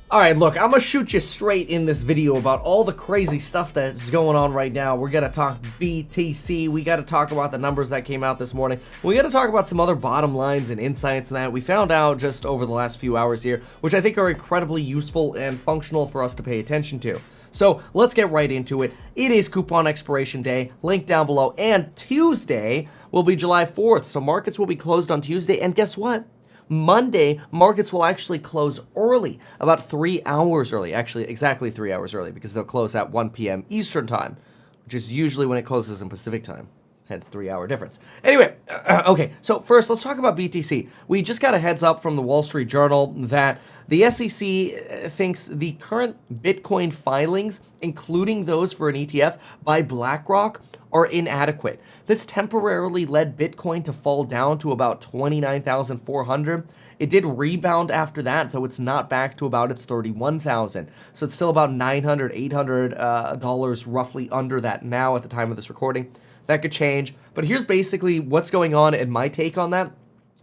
Alright, look, I'm gonna shoot you straight in this video about all the crazy stuff that's going on right now. We're gonna talk BTC, we gotta talk about the numbers that came out this morning, we gotta talk about some other bottom lines and insights that we found out just over the last few hours here, which I think are incredibly useful and functional for us to pay attention to. So let's get right into it. It is coupon expiration day, link down below, and Tuesday will be July 4th, so markets will be closed on Tuesday, and guess what? Monday, markets will actually close early, about 3 hours early, actually exactly 3 hours early, because they'll close at 1 p.m. Eastern time, which is usually when it closes in Pacific time. Hence 3-hour difference. Anyway, okay, so first let's talk about BTC. We just got a heads up from the Wall Street Journal that the SEC thinks the current Bitcoin filings, including those for an ETF by BlackRock, are inadequate. This temporarily led Bitcoin to fall down to about 29,400. It did rebound after that, though it's not back to about its 31,000. So it's still about $900, $800 roughly under that now at the time of this recording. That could change, but here's basically what's going on and my take on that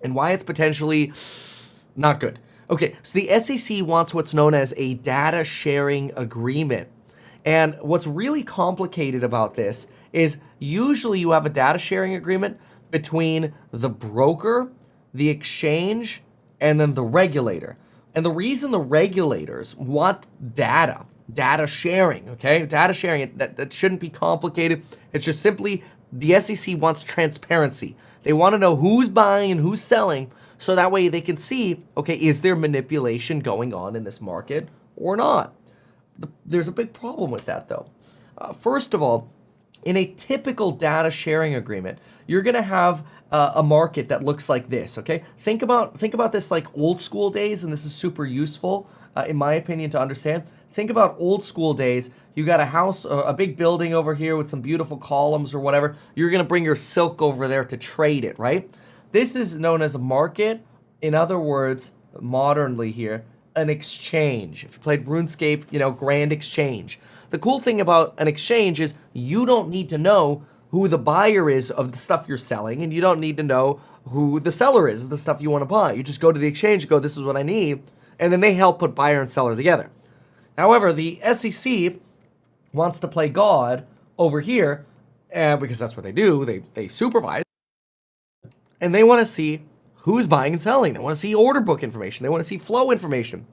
and why it's potentially not good. Okay, so the SEC wants what's known as a data sharing agreement. And what's really complicated about this is usually you have a data sharing agreement between the broker, the exchange, and then the regulator. And the reason the regulators want data sharing, okay? Data sharing, that shouldn't be complicated. It's just simply the SEC wants transparency. They want to know who's buying and who's selling, so that way they can see, okay, is there manipulation going on in this market or not? There's a big problem with that, though. First of all, in a typical data sharing agreement, you're going to have a market that looks like this, okay? Think about this like old school days, and this is super useful, in my opinion, to understand. Think about old school days. You got a house, a big building over here with some beautiful columns or whatever. You're going to bring your silk over there to trade it, right? This is known as a market. In other words, modernly here, an exchange. If you played RuneScape, you know, grand exchange. The cool thing about an exchange is you don't need to know who the buyer is of the stuff you're selling, and you don't need to know who the seller is of the stuff you want to buy. You just go to the exchange and go, this is what I need, and then they help put buyer and seller together. However, the SEC wants to play God over here, because that's what they do. They supervise, and they want to see who's buying and selling. They want to see order book information. They want to see flow information.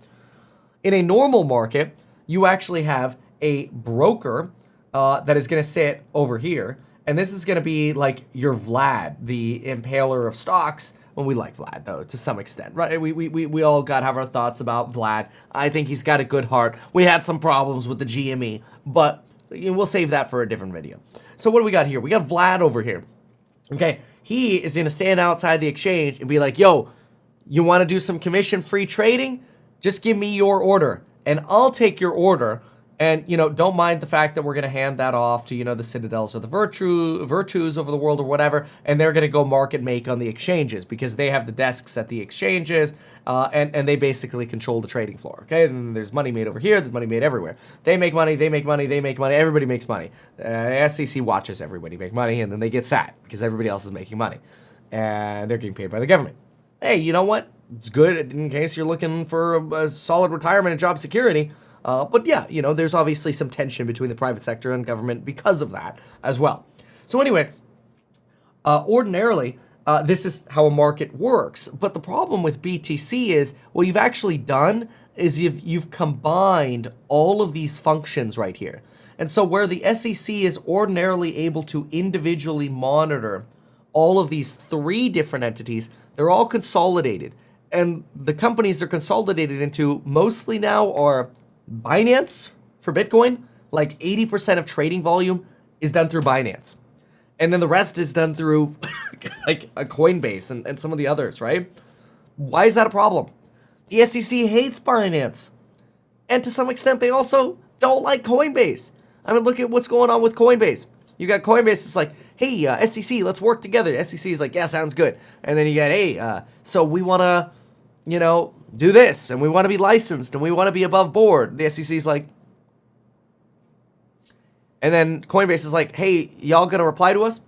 In a normal market, you actually have a broker that is going to sit over here, and this is going to be like your Vlad, the impaler of stocks. Well, we like Vlad, though, to some extent, right? We all got to have our thoughts about Vlad. I think he's got a good heart. We had some problems with the GME, but we'll save that for a different video. So what do we got here? We got Vlad over here, okay? He is going to stand outside the exchange and be like, yo, you want to do some commission-free trading? Just give me your order, and I'll take your order. And, you know, don't mind the fact that we're going to hand that off to, you know, the Citadels or the Virtus over the world or whatever, and they're going to go market make on the exchanges because they have the desks at the exchanges, and they basically control the trading floor, okay? And there's money made over here, there's money made everywhere. They make money, they make money, they make money, everybody makes money. SEC watches everybody make money, and then they get sad because everybody else is making money, and they're getting paid by the government. Hey, you know what? It's good in case you're looking for a solid retirement and job security. But yeah, you know, there's obviously some tension between the private sector and government because of that as well. So anyway, ordinarily, this is how a market works. But the problem with BTC is what you've actually done is you've combined all of these functions right here. And so where the SEC is ordinarily able to individually monitor all of these 3 different entities, they're all consolidated. And the companies they're consolidated into mostly now are Binance for Bitcoin. Like 80% of trading volume is done through Binance. And then the rest is done through like a Coinbase and some of the others, right? Why is that a problem? The SEC hates Binance. And to some extent, they also don't like Coinbase. I mean, look at what's going on with Coinbase. You got Coinbase, it's like, hey, SEC, let's work together. SEC is like, yeah, sounds good. And then you got, hey, so we want to, you know, do this, and we want to be licensed, and we want to be above board. The SEC is like, and then Coinbase is like, hey, y'all gonna reply to us?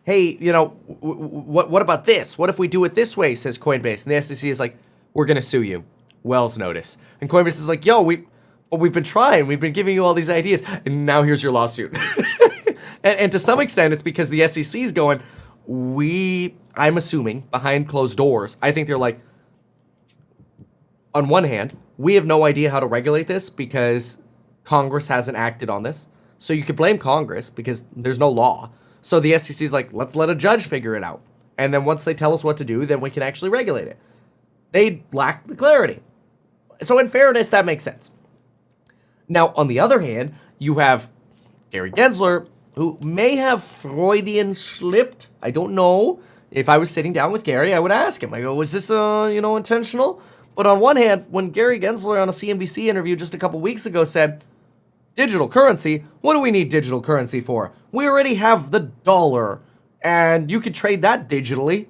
Hey, you know, what about this? What if we do it this way, says Coinbase. And the SEC is like, we're gonna sue you. Wells notice. And Coinbase is like, yo, we've been trying. We've been giving you all these ideas. And now here's your lawsuit. and to some extent, it's because the SEC is going, I'm assuming, behind closed doors, I think they're like, on one hand, we have no idea how to regulate this because Congress hasn't acted on this. So you could blame Congress because there's no law. So the SEC is like, let's let a judge figure it out. And then once they tell us what to do, then we can actually regulate it. They lack the clarity. So in fairness, that makes sense. Now, on the other hand, you have Gary Gensler, who may have Freudian slipped. I don't know. If I was sitting down with Gary, I would ask him. I go, was this, intentional? But on one hand, when Gary Gensler on a CNBC interview just a couple weeks ago said, digital currency, what do we need digital currency for? We already have the dollar, and you could trade that digitally.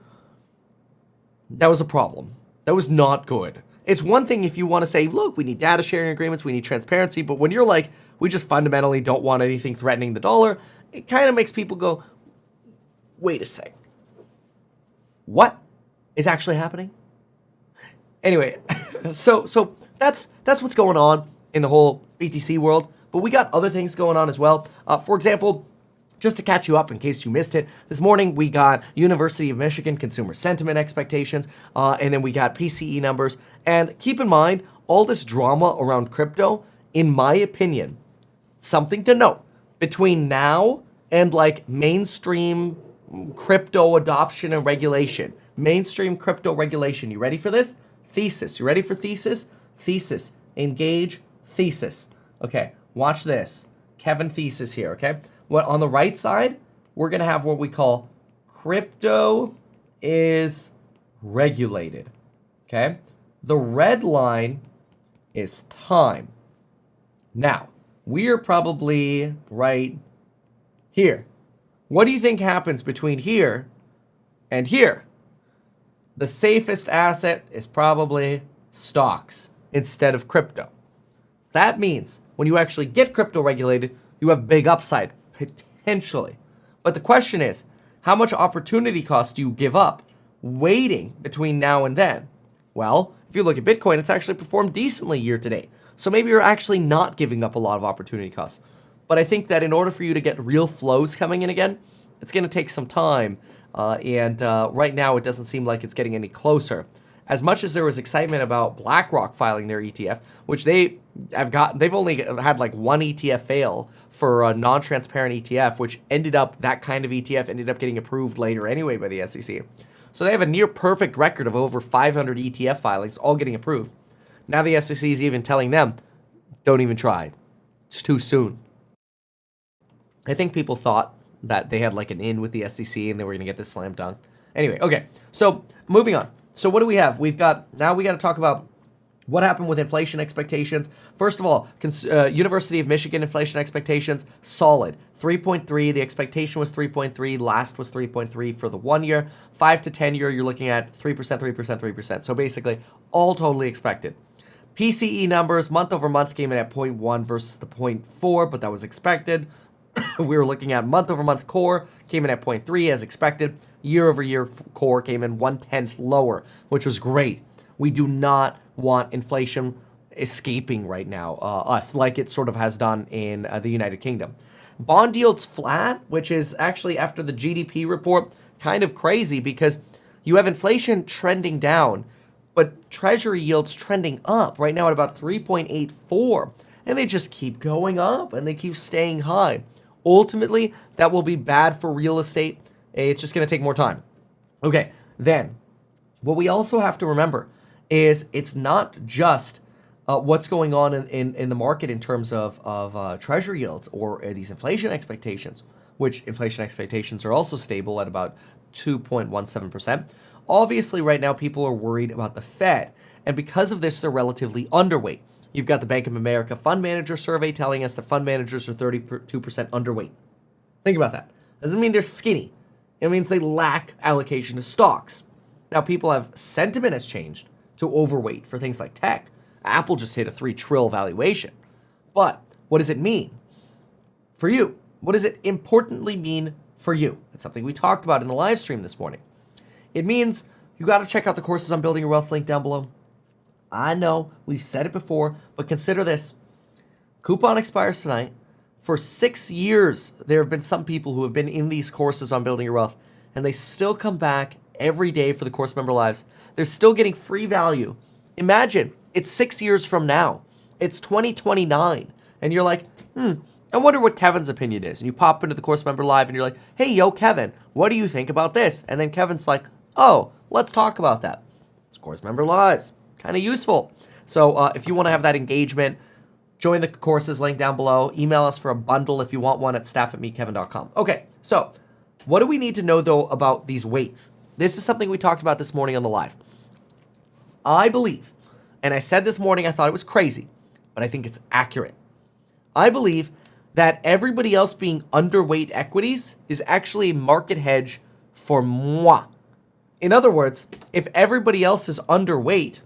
That was a problem. That was not good. It's one thing if you want to say, look, we need data sharing agreements, we need transparency, but when you're like, we just fundamentally don't want anything threatening the dollar, it kind of makes people go, wait a sec. What is actually happening? Anyway, so that's what's going on in the whole BTC world, but we got other things going on as well. For example, just to catch you up in case you missed it, this morning we got University of Michigan consumer sentiment expectations, and then we got PCE numbers. And keep in mind, all this drama around crypto, in my opinion, something to note, between now and like mainstream crypto adoption and regulation. Mainstream crypto regulation. You ready for this? Thesis. You ready for thesis? Thesis. Engage. Thesis. Okay, watch this. Kevin Thesis here, okay? What on the right side, we're going to have what we call crypto is regulated, okay? The red line is time. Now, we are probably right here. What do you think happens between here and here? The safest asset is probably stocks instead of crypto. That means when you actually get crypto regulated, you have big upside, potentially. But the question is, how much opportunity cost do you give up waiting between now and then? Well, if you look at Bitcoin, it's actually performed decently year to date. So maybe you're actually not giving up a lot of opportunity costs. But I think that in order for you to get real flows coming in again, it's going to take some time. And right now, it doesn't seem like it's getting any closer. As much as there was excitement about BlackRock filing their ETF, which they've only had like one ETF fail for a non-transparent ETF, which that kind of ETF ended up getting approved later anyway by the SEC. So they have a near perfect record of over 500 ETF filings, all getting approved. Now the SEC is even telling them, don't even try. It's too soon. I think people thought that they had like an in with the SEC and they were going to get this slam dunk. Anyway, okay, so moving on. So what do we have? Now we got to talk about what happened with inflation expectations. First of all, University of Michigan inflation expectations, solid. 3.3, the expectation was 3.3, last was 3.3 for the 1 year. 5 to 10 year, you're looking at 3%, 3%, 3%. So basically, all totally expected. PCE numbers, month over month, came in at 0.1 versus the 0.4, but that was expected. We were looking at month over month core, came in at 0.3 as expected. Year over year core came in 1/10 lower, which was great. We do not want inflation escaping right now, us, like it sort of has done in the United Kingdom. Bond yields flat, which is actually after the GDP report kind of crazy because you have inflation trending down, but treasury yields trending up right now at about 3.84, and they just keep going up and they keep staying high. Ultimately, that will be bad for real estate. It's just going to take more time. Okay, then what we also have to remember is it's not just what's going on in the market in terms of treasury yields or these inflation expectations, which inflation expectations are also stable at about 2.17%. Obviously, right now, people are worried about the Fed, and because of this, they're relatively underweight. You've got the Bank of America Fund Manager Survey telling us that fund managers are 32% underweight. Think about that. Doesn't mean they're skinny. It means they lack allocation to stocks. Now, people have sentiment has changed to overweight for things like tech. Apple just hit a $3 trillion valuation. But what does it mean for you? What does it importantly mean for you? It's something we talked about in the live stream this morning. It means you got to check out the courses on building your wealth link down below. I know, we've said it before, but consider this. Coupon expires tonight. For 6 years, there have been some people who have been in these courses on building your wealth, and they still come back every day for the course member lives. They're still getting free value. Imagine, it's 6 years from now. It's 2029. And you're like, I wonder what Kevin's opinion is. And you pop into the course member live and you're like, hey, yo, Kevin, what do you think about this? And then Kevin's like, oh, let's talk about that. It's course member lives. Kind of useful. So if you want to have that engagement, join the courses link down below. Email us for a bundle if you want one at staff@meetkevin.com. Okay, so what do we need to know, though, about these weights? This is something we talked about this morning on the live. I believe, and I said this morning I thought it was crazy, but I think it's accurate. I believe that everybody else being underweight equities is actually a market hedge for moi. In other words, if everybody else is underweight,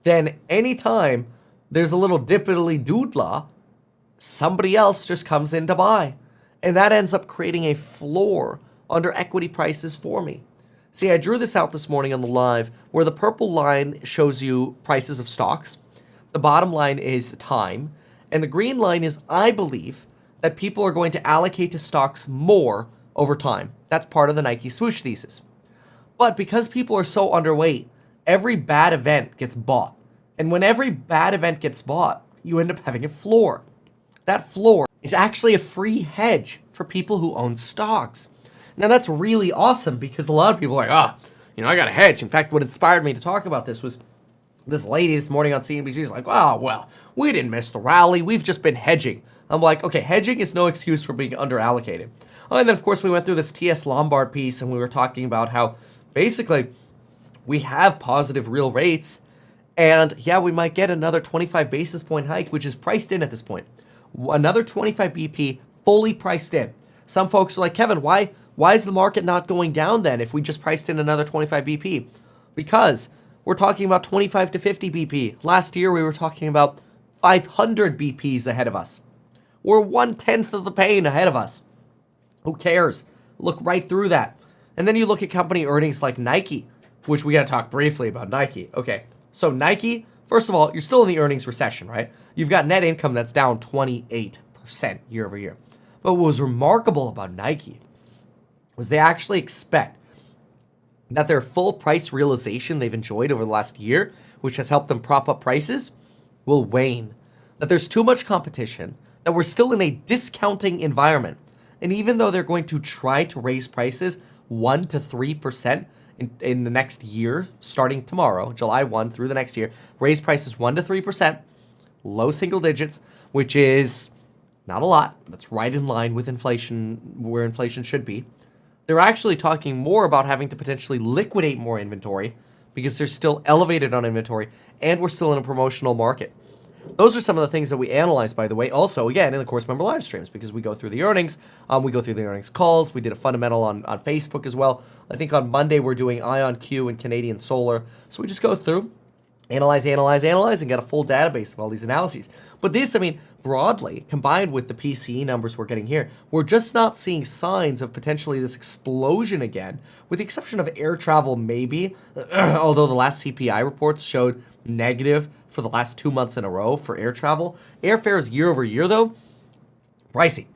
then anytime there's a little dippity doodla, somebody else just comes in to buy. And that ends up creating a floor under equity prices for me. See, I drew this out this morning on the live where the purple line shows you prices of stocks. The bottom line is time. And the green line is, I believe, that people are going to allocate to stocks more over time. That's part of the Nike swoosh thesis. But because people are so underweight, every bad event gets bought. And when every bad event gets bought, you end up having a floor. That floor is actually a free hedge for people who own stocks. Now, that's really awesome because a lot of people are like, I got a hedge. In fact, what inspired me to talk about this was this lady this morning on CNBC is like, well, we didn't miss the rally. We've just been hedging. I'm like, okay, hedging is no excuse for being underallocated. And then, of course, we went through this T.S. Lombard piece and we were talking about how basically we have positive real rates. And yeah, we might get another 25 basis point hike, which is priced in at this point. Another 25 BP fully priced in. Some folks are like, Kevin, why is the market not going down then if we just priced in another 25 BP? Because we're talking about 25 to 50 BP. Last year, we were talking about 500 BPs ahead of us. We're 1/10 of the pain ahead of us. Who cares? Look right through that. And then you look at company earnings like Nike, which we got to talk briefly about Nike. Okay, so Nike, first of all, you're still in the earnings recession, right? You've got net income that's down 28% year over year. But what was remarkable about Nike was they actually expect that their full price realization they've enjoyed over the last year, which has helped them prop up prices, will wane. That there's too much competition, that we're still in a discounting environment. And even though they're going to try to raise prices 1 to 3% in the next year, starting tomorrow, July 1 through the next year, raise prices 1 to 3%, low single digits, which is not a lot. That's right in line with inflation, where inflation should be. They're actually talking more about having to potentially liquidate more inventory because they're still elevated on inventory and we're still in a promotional market. Those are some of the things that we analyze, by the way, also, again, in the course member live streams because we go through the earnings. We go through the earnings calls. We did a fundamental on Facebook as well. I think on Monday we're doing IonQ and Canadian Solar. So we just go through, analyze, and get a full database of all these analyses. But this, broadly, combined with the PCE numbers we're getting here, we're just not seeing signs of potentially this explosion again, with the exception of air travel maybe, although the last CPI reports showed negative for the last 2 months in a row for air travel. Airfares year over year, though, pricey.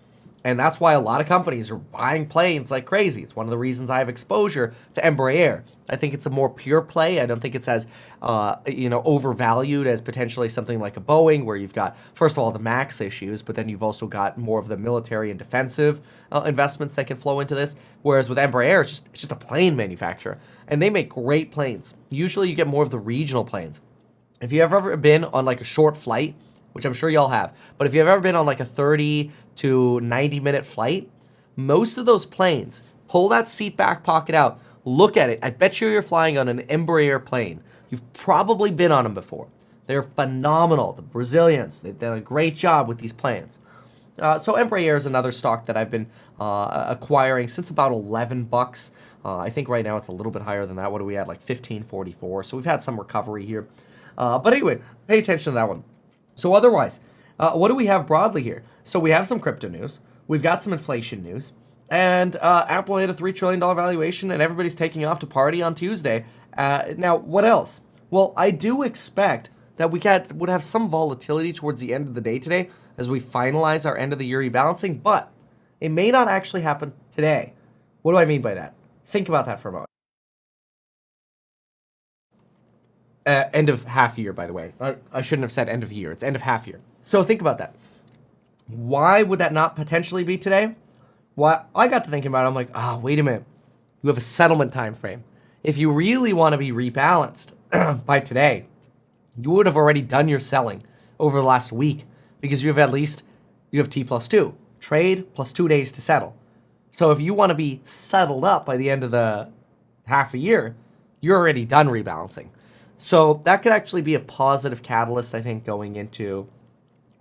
And that's why a lot of companies are buying planes like crazy. It's one of the reasons I have exposure to Embraer. I think it's a more pure play. I don't think it's as, overvalued as potentially something like a Boeing, where you've got, first of all, the MAX issues, but then you've also got more of the military and defensive investments that can flow into this. Whereas with Embraer, it's just a plane manufacturer. And they make great planes. Usually you get more of the regional planes. If you've ever been on like a short flight, which I'm sure y'all have, but if you've ever been on like a 30 to 90 minute flight, most of those planes, pull that seat back pocket out, look at it. I bet you're flying on an Embraer plane. You've probably been on them before. They're phenomenal. The Brazilians, they've done a great job with these planes. So Embraer is another stock that I've been acquiring since about $11. I think right now it's a little bit higher than that. What are we at? Like $15.44. So we've had some recovery here. But anyway, pay attention to that one. So otherwise, what do we have broadly here? So we have some crypto news. We've got some inflation news. And Apple had a $3 trillion valuation, and everybody's taking off to party on Tuesday. Now, what else? Well, I do expect that would have some volatility towards the end of the day today as we finalize our end of the year rebalancing, but it may not actually happen today. What do I mean by that? Think about that for a moment. End of half year, by the way. I shouldn't have said end of year. It's end of half year. So think about that. Why would that not potentially be today? Well, I got to thinking about it. I'm like, wait a minute. You have a settlement time frame. If you really want to be rebalanced by today, you would have already done your selling over the last week because you have T+2, trade plus 2 days to settle. So if you want to be settled up by the end of the half a year, you're already done rebalancing. So that could actually be a positive catalyst, I think, going into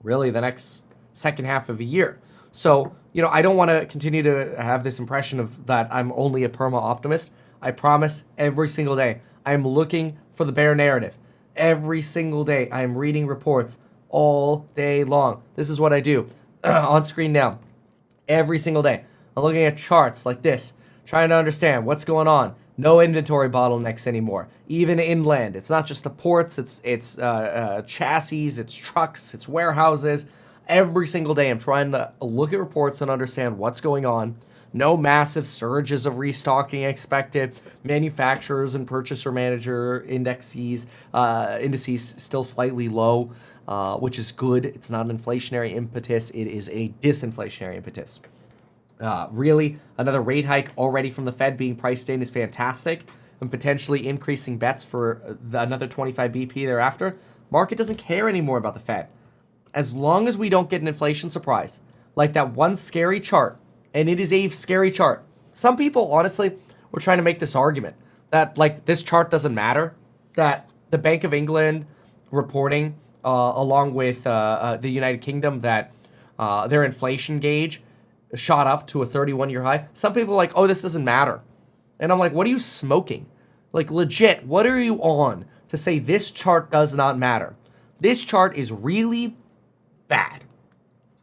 really the next second half of a year. So, I don't want to continue to have this impression of that I'm only a perma optimist. I promise every single day I'm looking for the bear narrative. Every single day I am reading reports all day long. This is what I do on screen now. Every single day I'm looking at charts like this, trying to understand what's going on. No inventory bottlenecks anymore, even inland. It's not just the ports, it's chassis, it's trucks, it's warehouses. Every single day I'm trying to look at reports and understand what's going on. No massive surges of restocking expected. Manufacturers and purchaser manager indices still slightly low, which is good. It's not an inflationary impetus. It is a disinflationary impetus. Really, another rate hike already from the Fed being priced in is fantastic, and potentially increasing bets for another 25 BP thereafter. Market doesn't care anymore about the Fed. As long as we don't get an inflation surprise, like that one scary chart, and it is a scary chart. Some people, honestly, were trying to make this argument that, like, this chart doesn't matter, that the Bank of England reporting, along with the United Kingdom, that their inflation gauge shot up to a 31-year high. Some people are like, oh, this doesn't matter. And I'm like, what are you smoking? Like, legit, what are you on to say this chart does not matter? This chart is really bad.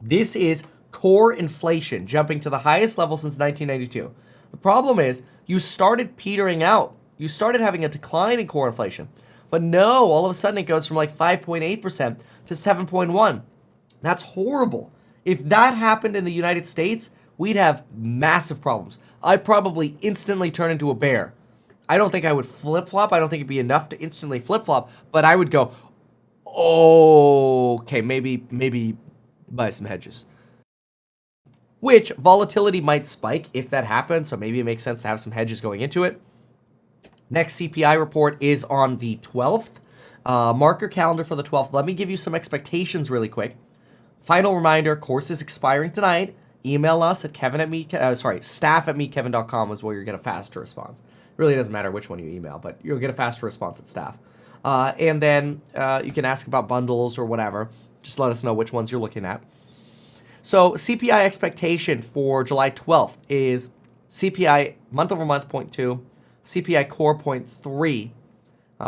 This is core inflation jumping to the highest level since 1992. The problem is you started petering out. You started having a decline in core inflation. But no, all of a sudden it goes from like 5.8% to 7.1%. That's horrible. If that happened in the United States, we'd have massive problems. I'd probably instantly turn into a bear. I don't think I would flip-flop. I don't think it'd be enough to instantly flip-flop, but I would go, okay, maybe buy some hedges. Which volatility might spike if that happens, so maybe it makes sense to have some hedges going into it. Next CPI report is on the 12th. Mark your calendar for the 12th. Let me give you some expectations really quick. Final reminder, course is expiring tonight. Email us at staff@meetkevin.com is where you'll get a faster response. It really doesn't matter which one you email, but you'll get a faster response at staff. And then you can ask about bundles or whatever. Just let us know which ones you're looking at. So CPI expectation for July 12th is CPI month-over-month 0.2, CPI core 0.3.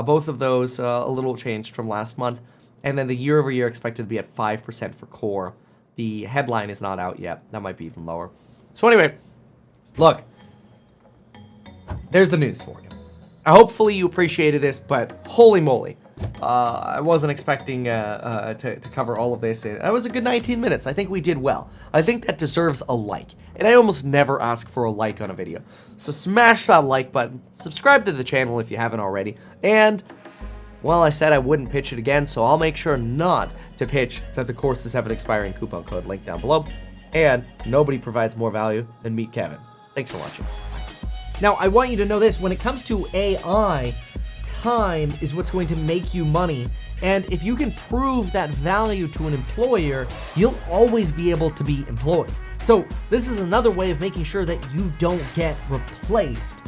Both of those a little changed from last month. And then the year-over-year expected to be at 5% for core. The headline is not out yet. That might be even lower. So anyway, look, there's the news for you. Hopefully you appreciated this, but holy moly. I wasn't expecting to cover all of this. That was a good 19 minutes. I think we did well. I think that deserves a like. And I almost never ask for a like on a video. So smash that like button. Subscribe to the channel if you haven't already. And, well, I said I wouldn't pitch it again, so I'll make sure not to pitch that the courses have an expiring coupon code linked down below. And nobody provides more value than Meet Kevin. Thanks for watching. Now, I want you to know this. When it comes to AI, time is what's going to make you money. And if you can prove that value to an employer, you'll always be able to be employed. So this is another way of making sure that you don't get replaced